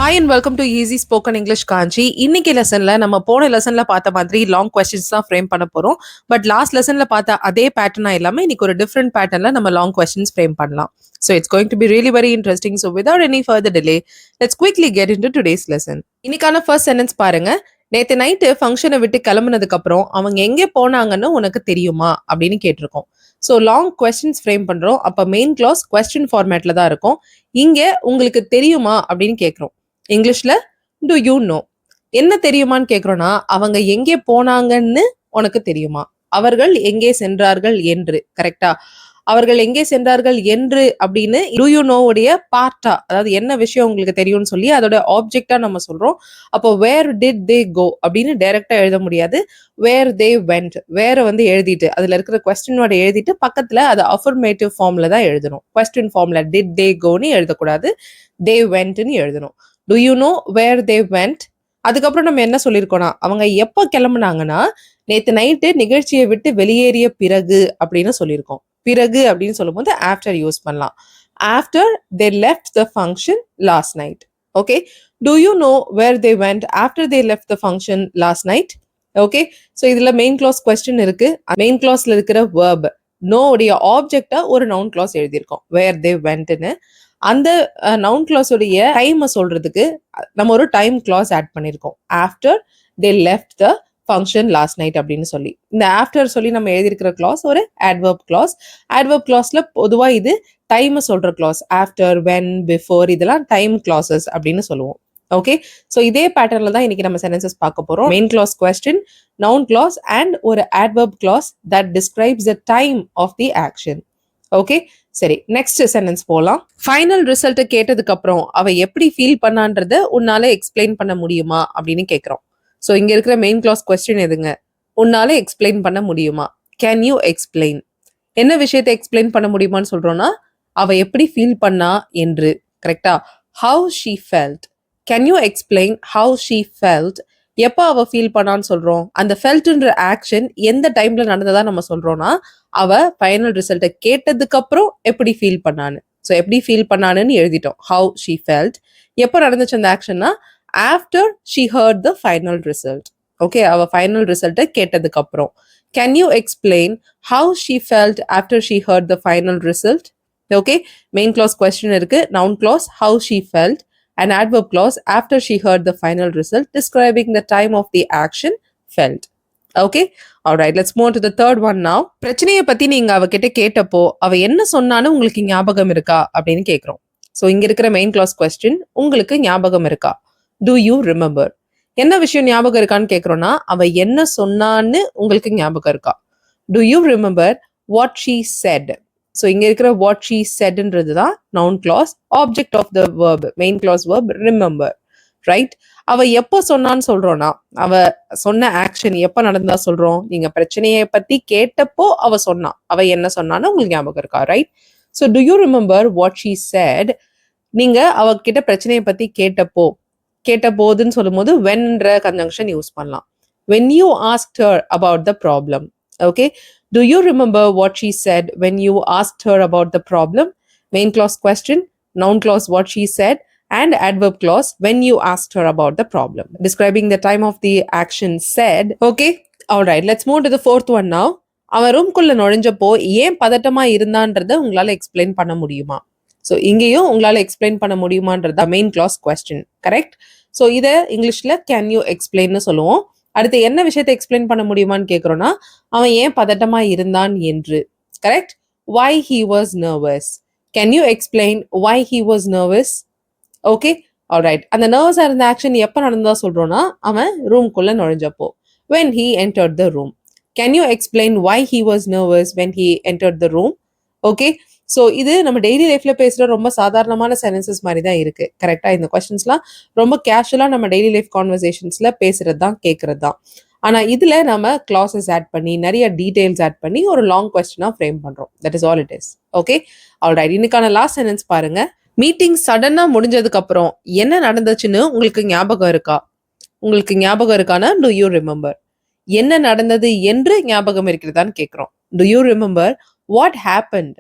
Hi and welcome to easy spoken English Kanchi. இன்னைக்கு லெசன்ல நம்ம போன லெசன்ல பார்த்த மாதிரி லாங் கொஸ்டின்ஸ் தான் ஃப்ரேம் பண்ண போறோம். பட் லாஸ்ட் லெசன்ல பார்த்த அதே பேட்டர்னா இல்லாம இன்னைக்கு ஒரு டிஃப்ரெண்ட் பேட்டர்ன்ல நம்ம லாங் கொஸ்டின்ஸ் ஃப்ரேம் பண்ணலாம். So it's going to be really very interesting. So without any further delay, let's quickly get into today's lesson. இன்னைக்கான ஃபர்ஸ்ட் சென்டென்ஸ் பாருங்க. நேத்து நைட்டு ஃபங்க்ஷனை விட்டு கிளம்புனதுக்கு அப்புறம் அவங்க எங்கே போனாங்கன்னு உனக்கு தெரியுமா அப்படின்னு கேட்டிருக்கோம். ஸோ லாங் கொஸ்டின்ஸ் ஃப்ரேம் பண்றோம். அப்ப மெயின் கிளாஸ் கொஸ்டின் ஃபார்மேட்ல தான் இருக்கும். இங்க உங்களுக்கு தெரியுமா அப்படின்னு கேட்கிறோம். இங்கிலீஷ்ல டு யூ நோ. என்ன தெரியுமான்னு கேட்குறோன்னா அவங்க எங்கே போனாங்கன்னு உனக்கு தெரியுமா, அவர்கள் எங்கே சென்றார்கள் என்று. கரெக்டா? அவர்கள் எங்கே சென்றார்கள் என்று அப்படின்னு டு யூ நோ உடைய பார்ட்டா, அதாவது என்ன விஷயம் உங்களுக்கு தெரியும்னு சொல்லி அதோட ஆப்ஜெக்டா நம்ம சொல்றோம். அப்போ வேர் டிட் தே கோ அப்படின்னு டைரக்டா எழுத முடியாது. வேர் தே வெண்ட், வேற எழுதிட்டு அதுல இருக்கிற கொஸ்டினோட எழுதிட்டு பக்கத்துல அது அஃபர்மேட்டிவ் ஃபார்ம்ல தான் எழுதணும். கொஸ்டின் ஃபார்ம்ல டிட் தே கோன்னு எழுதக்கூடாது, தே வெண்ட்னு எழுதணும். Do you know where they went. அதுக்கப்புறம் நம்ம என்ன சொல்லியிருக்கோம்னா அவங்க எப்போ கிளம்புனாங்கன்னா நேத்து நைட்டு நிகழ்ச்சியை விட்டு வெளியேறிய பிறகு அப்படின்னு சொல்லியிருக்கோம். பிறகு அப்படின்னு சொல்லும் போது ஆஃப்டர் யூஸ் பண்ணலாம். After they left the function last night. Okay, do you know where they went after they left the function last night. Okay, so இதுல மெயின் கிளாஸ் கொஸ்டின் இருக்கு. மெயின் கிளாஸ்ல இருக்கிற வேர்ப் நோ உடைய ஆப்ஜெக்டா ஒரு நவுன் கிளாஸ் எழுதியிருக்கோம், வேர் தே வெண்ட்னு. அந்த noun கிளாஸோடைய டைமை சொல்றதுக்கு நம்ம ஒரு டைம் கிளாஸ் ஆட் பண்ணியிருக்கோம். After they left the function last night அப்படின்னு சொல்லி இந்த ஆஃப்டர் சொல்லி நம்ம எழுதியிருக்கிற கிளாஸ் ஒரு ஆட்வர்ப் கிளாஸ். ஆட்வர்ப் கிளாஸ்ல பொதுவா இது டைமை சொல்ற கிளாஸ். ஆஃப்டர், வென், பிஃபோர் இதெல்லாம் டைம் கிளாஸஸ் அப்படின்னு சொல்லுவோம். ஓகே, ஸோ இதே பேட்டர்ல தான் இன்னைக்கு நம்ம சென்டென்சஸ் பார்க்க போறோம். Main class question, noun clause and ஒரு adverb clause that describes the time of the action. Okay, சரி, நெக்ஸ்ட் சென்டென்ஸ் போலாம். ஃபைனல் ரிசல்ட் கேட்டதுக்கு அப்புறம் அவ எப்படி ஃபீல் பண்ணான்றத உன்னால எக்ஸ்பிளைன் பண்ண முடியுமா அப்படின்னு கேட்கிறோம். ஸோ இங்க இருக்கிற மெயின் கிளாஸ் கொஸ்டின் எதுங்க? உன்னால எக்ஸ்பிளைன் பண்ண முடியுமா, கேன் யூ எக்ஸ்பிளைன். என்ன விஷயத்தை எக்ஸ்பிளைன் பண்ண முடியுமான்னு சொல்றோம்னா அவ எப்படி ஃபீல் பண்ணா என்று. கரெக்டா? How she felt. Can you explain how she felt. எப்போ அவ ஃபீல் பண்ணான்னு சொல்றோம்? அந்த ஃபெல்ட்ன்ற ஆக்ஷன் எந்த டைம்ல நடந்ததா நம்ம சொல்றோம்னா அவ ஃபைனல் ரிசல்ட்டை கேட்டதுக்கு அப்புறம் எப்படி ஃபீல் பண்ணான்னு. ஸோ எப்படி ஃபீல் பண்ணான்னு எழுதிட்டோம், ஹவு ஷீ ஃபெல்ட். எப்போ நடந்துச்சு அந்த ஆக்ஷன்னா after she heard the final result. Okay, அவ ஃபைனல் ரிசல்ட்டை கேட்டதுக்கு அப்புறம். Can you explain how she felt after she heard the final result. Okay, main class question இருக்கு, noun clause how she felt, an adverb clause after she heard the final result describing the time of the action felt. Okay, all right, let's move on to the third one now. பிரச்சனையை பத்தி நீங்க அவகிட்ட கேட்டப்போ அவ என்ன சொன்னான்னு உங்களுக்கு ஞாபகம் இருக்கா அப்படின்னு கேக்குறோம். ஸோ இங்க இருக்கிற மெயின் கிளாஸ் கொஸ்டின் உங்களுக்கு ஞாபகம் இருக்கா, do you remember. என்ன விஷயம் ஞாபகம் இருக்கான்னு கேக்குறோம்னா அவ என்ன சொன்னான்னு உங்களுக்கு ஞாபகம் இருக்கா. do you remember what she said. So இங்க இருக்கிற வாட் ஷீ செட்ன்றது தான் noun clause, object of the verb, main clause verb remember. Right? அவ எப்போ சொன்னான்னு சொல்றோம்னா அவ சொன்ன ஆக்ஷன் எப்போ நடந்தா சொல்றோம்? நீங்க பிரச்சனையை பத்தி கேட்டப்போ அவ சொன்னா, அவ என்ன சொன்னான்னு உங்களுக்கு ஞாபகம் இருக்கா. Right? So to you remember what she said. நீங்க அவகிட்ட பிரச்சனையை பத்தி கேட்ட போதுன்னு சொல்லும் போது வென்ற கன்ஜங்ஷன் யூஸ் பண்ணலாம். when you asked her about the problem. Okay, do you remember what she said when you asked her about the problem. Main clause question, noun clause what she said, and adverb clause when you asked her about the problem describing the time of the action said. Okay, all right, let's move to the fourth one now. அவன் ரூம்குள்ள நுழைஞ்சப்போ ஏன் பதட்டமா இருந்தான்றத உங்களால explain பண்ண முடியுமா. So இங்கேயும் உங்களால explain பண்ண முடியுமான்றதா main class question. Correct? So இதை இங்கிலீஷ்ல கேன் யூ எக்ஸ்பிளைன்னு சொல்லுவோம். அடுத்து என்ன விஷயத்தை எக்ஸ்பிளைன் பண்ண முடியுமான்னு கேட்குறோன்னா அவன் ஏன் பதட்டமா இருந்தான் என்று. Correct? why he was nervous. can you explain why he was nervous. Okay, alright. அந்த நர்வஸா இருந்த ஆக்ஷன் எப்போ நடந்ததா சொல்றோம்னா அவன் ரூம்குள்ள நுழைஞ்சப்போ, when he entered the room. can you explain why he was nervous when he entered the room. Okay, so இது நம்ம daily லைஃப்ல பேசுற ரொம்ப சாதாரணமான சென்டென்சஸ் மாதிரி தான் இருக்கு. கரெக்டா? இந்த கொஸ்டின்ஸ்லாம் ரொம்ப கேஷுவலா நம்ம டெய்லி லைஃப் கான்வர்சேஷன்ஸ்ல பேசுறது தான், கேட்கறது தான். ஆனா இதுல நம்ம கிளாஸஸ் ஆட் பண்ணி நிறைய டீடைல்ஸ் ஆட் பண்ணி ஒரு லாங் கொஸ்டினா ஃப்ரேம் பண்றோம். That is all it is. Okay, alright. இன்னைக்கான லாஸ்ட் சென்டென்ஸ் பாருங்க. மீட்டிங் சடனா முடிஞ்சதுக்கு அப்புறம் என்ன நடந்துச்சுன்னு உங்களுக்கு ஞாபகம் இருக்கா. உங்களுக்கு ஞாபகம் இருக்கானா டு யூ ரிமெம்பர். என்ன நடந்தது என்று ஞாபகம் இருக்கிறதான்னு கேட்கிறோம். To you remember what happened.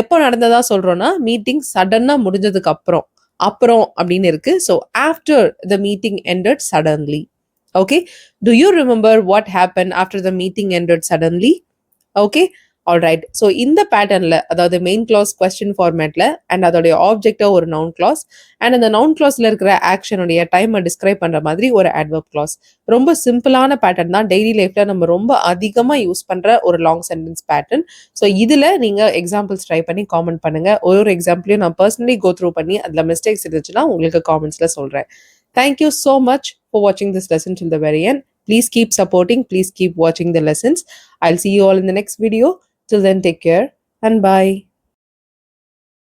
எப்போ நடந்ததா சொல்றோம்னா மீட்டிங் சடனா முடிஞ்சதுக்கு அப்புறம். அப்புறம் அப்படின்னு இருக்கு. So after the meeting ended suddenly. Okay. Do you remember what happen after the meeting ended suddenly? Okay. Alright. So இந்த பேட்டர்ன்ல அதாவது மெயின் கிளாஸ் கொஸ்டின் ஃபார்மேட்ல அண்ட் அதோடைய ஆப்ஜெக்டா ஒரு நவுன் கிளாஸ் அண்ட் அந்த நவுன் கிளாஸ்ல இருக்கிற ஆக்ஷனுடைய டைமை டிஸ்கிரைப் பண்ற மாதிரி ஒரு adverb கிளாஸ். ரொம்ப சிம்பிளான பேட்டர்ன் தான். டெய்லி லைஃப்ல நம்ம ரொம்ப அதிகமா யூஸ் பண்ற ஒரு லாங் சென்டென்ஸ் பேட்டர்ன். ஸோ இதுல நீங்க எக்ஸாம்பிள்ஸ் ட்ரை பண்ணி காமெண்ட் பண்ணுங்க. ஒரு எக்ஸாம்பிளையும் நான் பர்சனலி கோ த்ரூ பண்ணி அதுல மிஸ்டேக்ஸ் இருந்துச்சுன்னா உங்களுக்கு காமெண்ட்ஸ்ல சொல்றேன். Thank you so much for watching this lesson till the very end. Please keep supporting. Please keep watching the lessons. I'll see you all in the next video. Till then, take care and bye.